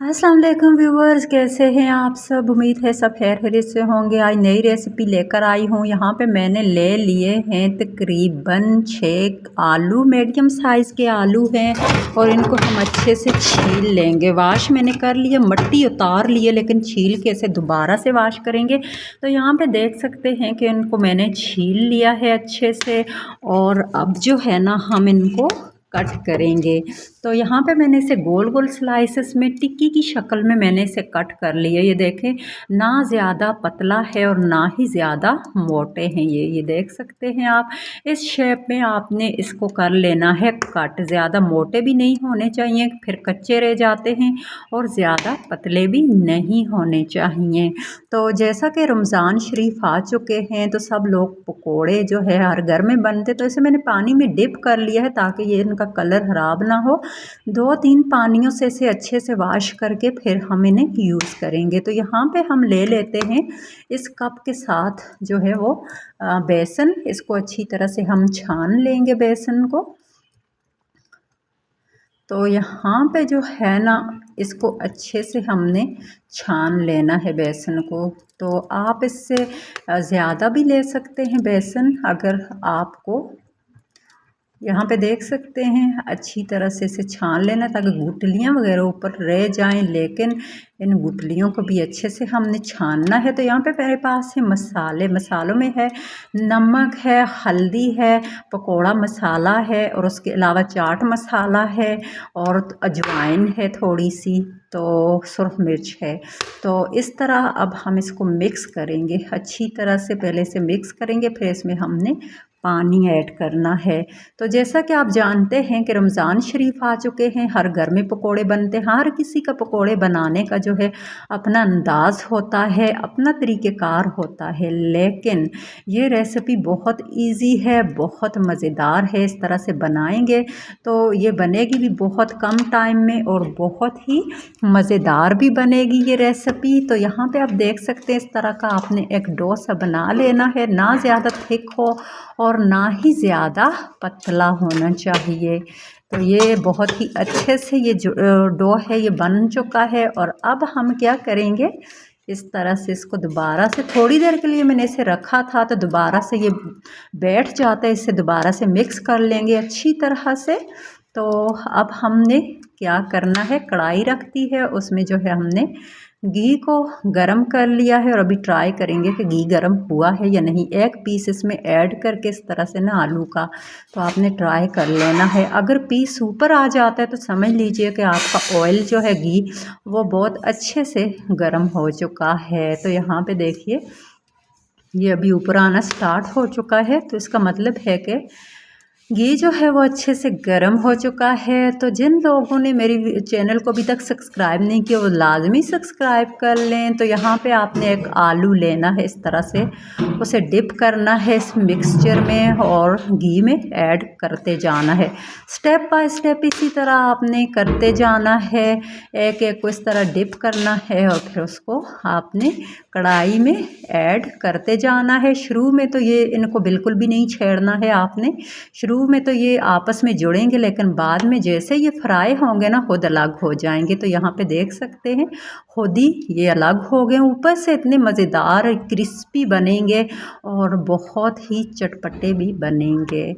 अस्सलाम वालेकुम व्यूवर्स, कैसे हैं आप सब। उम्मीद है सब खैर खैरियत से होंगे। आज नई रेसिपी लेकर आई हूँ। यहाँ पे मैंने ले लिए हैं तकरीबन 6 आलू, मीडियम साइज़ के आलू हैं और इनको हम अच्छे से छील लेंगे। वाश मैंने कर लिया, मिट्टी उतार लिए, लेकिन छील के इसे दोबारा से वाश करेंगे। तो यहाँ पे देख सकते हैं कि इनको मैंने छील लिया है अच्छे से और अब जो है ना हम इनको कट करेंगे। तो यहाँ पे मैंने इसे गोल गोल स्लाइसेस में टिक्की की शक्ल में मैंने इसे कट कर लिया। ये देखें, ना ज़्यादा पतला है और ना ही ज़्यादा मोटे हैं। ये देख सकते हैं आप। इस शेप में आपने इसको कर लेना है कट। ज़्यादा मोटे भी नहीं होने चाहिए, फिर कच्चे रह जाते हैं, और ज़्यादा पतले भी नहीं होने चाहिए। तो जैसा कि रमज़ान शरीफ आ चुके हैं तो सब लोग पकोड़े जो है हर घर में बनते, तो इसे मैंने पानी में डिप कर लिया है ताकि ये इनका कलर ख़राब ना हो। 2-3 पानियों से इसे अच्छे से वाश करके फिर हम इन्हें यूज़ करेंगे। तो यहाँ पे हम ले लेते हैं इस कप के साथ जो है वो बेसन। इसको अच्छी तरह से हम छान लेंगे बेसन को। तो यहाँ पे जो है ना इसको अच्छे से हमने छान लेना है बेसन को। तो आप इससे ज़्यादा भी ले सकते हैं बेसन, अगर आपको। यहाँ पे देख सकते हैं अच्छी तरह से इसे छान लेना ताकि गुठलियाँ वगैरह ऊपर रह जाएं, लेकिन इन गुठलियों को भी अच्छे से हमने छानना है। तो यहाँ पे मेरे पास है मसाले। मसालों में है नमक है, हल्दी है, पकोड़ा मसाला है, और उसके अलावा चाट मसाला है, और अजवाइन है थोड़ी सी, तो सुरख मिर्च है। तो इस तरह अब हम इसको मिक्स करेंगे अच्छी तरह से। पहले से मिक्स करेंगे, फिर इसमें हमने पानी ऐड करना है। तो जैसा कि आप जानते हैं कि रमज़ान शरीफ आ चुके हैं, हर घर में पकोड़े बनते हैं। हर किसी का पकोड़े बनाने का जो है अपना अंदाज़ होता है, अपना तरीक़ेकार होता है, लेकिन ये रेसिपी बहुत इजी है, बहुत मज़ेदार है। इस तरह से बनाएंगे तो ये बनेगी भी बहुत कम टाइम में और बहुत ही मज़ेदार भी बनेगी ये रेसिपी। तो यहाँ पे आप देख सकते हैं इस तरह का आपने एक डो सा बना लेना है, ना ज़्यादा थिक हो और ना ही ज़्यादा पतला होना चाहिए। तो ये बहुत ही अच्छे से ये जो डो है ये बन चुका है। और अब हम क्या करेंगे, इस तरह से इसको दोबारा से, थोड़ी देर के लिए मैंने इसे रखा था तो दोबारा से ये बैठ जाता है, इसे दोबारा से मिक्स कर लेंगे अच्छी तरह से। तो अब हमने क्या करना है, कढ़ाई रख दी है, उसमें जो है हमने घी को गरम कर लिया है, और अभी ट्राई करेंगे कि घी गरम हुआ है या नहीं। एक पीस इसमें ऐड करके इस तरह से ना आलू का, तो आपने ट्राई कर लेना है। अगर पीस ऊपर आ जाता है तो समझ लीजिए कि आपका ऑयल जो है, घी, वो बहुत अच्छे से गरम हो चुका है। तो यहाँ पे देखिए ये अभी ऊपर आना स्टार्ट हो चुका है, तो इसका मतलब है कि घी जो है वो अच्छे से गर्म हो चुका है। तो जिन लोगों ने मेरी चैनल को अभी तक सब्सक्राइब नहीं किया वो लाजमी सब्सक्राइब कर लें। तो यहाँ पे आपने एक आलू लेना है, इस तरह से उसे डिप करना है इस मिक्सचर में और घी में ऐड करते जाना है। स्टेप बाय स्टेप इसी तरह आपने करते जाना है, एक एक को इस तरह डिप करना है और फिर उसको आपने कढ़ाई में ऐड करते जाना है। शुरू में तो ये इनको बिल्कुल भी नहीं छेड़ना है आपने। शुरू में तो ये आपस में जुड़ेंगे, लेकिन बाद में जैसे ये फ्राई होंगे ना खुद अलग हो जाएंगे। तो यहाँ पे देख सकते हैं खुद ही ये अलग हो गए। ऊपर से इतने मज़ेदार क्रिस्पी बनेंगे और बहुत ही चटपटे भी बनेंगे।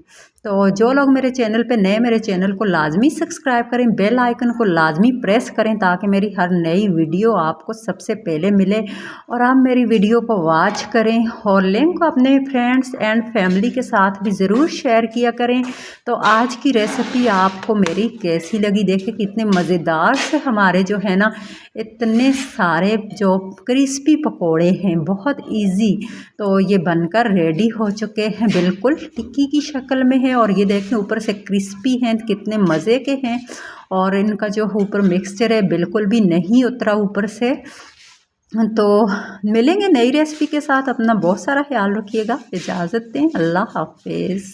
तो जो लोग मेरे चैनल पे नए, मेरे चैनल को लाजमी सब्सक्राइब करें, बेल आइकन को लाजमी प्रेस करें ताकि मेरी हर नई वीडियो आपको सबसे पहले मिले और आप मेरी वीडियो को वॉच करें। और लिंक को अपने फ्रेंड्स एंड फैमिली के साथ भी ज़रूर शेयर किया करें। तो आज की रेसिपी आपको मेरी कैसी लगी, देखिए कितने मज़ेदार से हमारे जो है ना इतने सारे जो क्रिस्पी पकोड़े हैं, बहुत इजी। तो ये बनकर रेडी हो चुके हैं, बिल्कुल टिक्की की शक्ल में है, और ये देखें ऊपर से क्रिस्पी हैं, कितने मज़े के हैं। और इनका जो ऊपर मिक्सचर है बिल्कुल भी नहीं उतरा ऊपर से। तो मिलेंगे नई रेसिपी के साथ। अपना बहुत सारा ख्याल रखिएगा। इजाज़त दें, अल्लाह हाफिज़।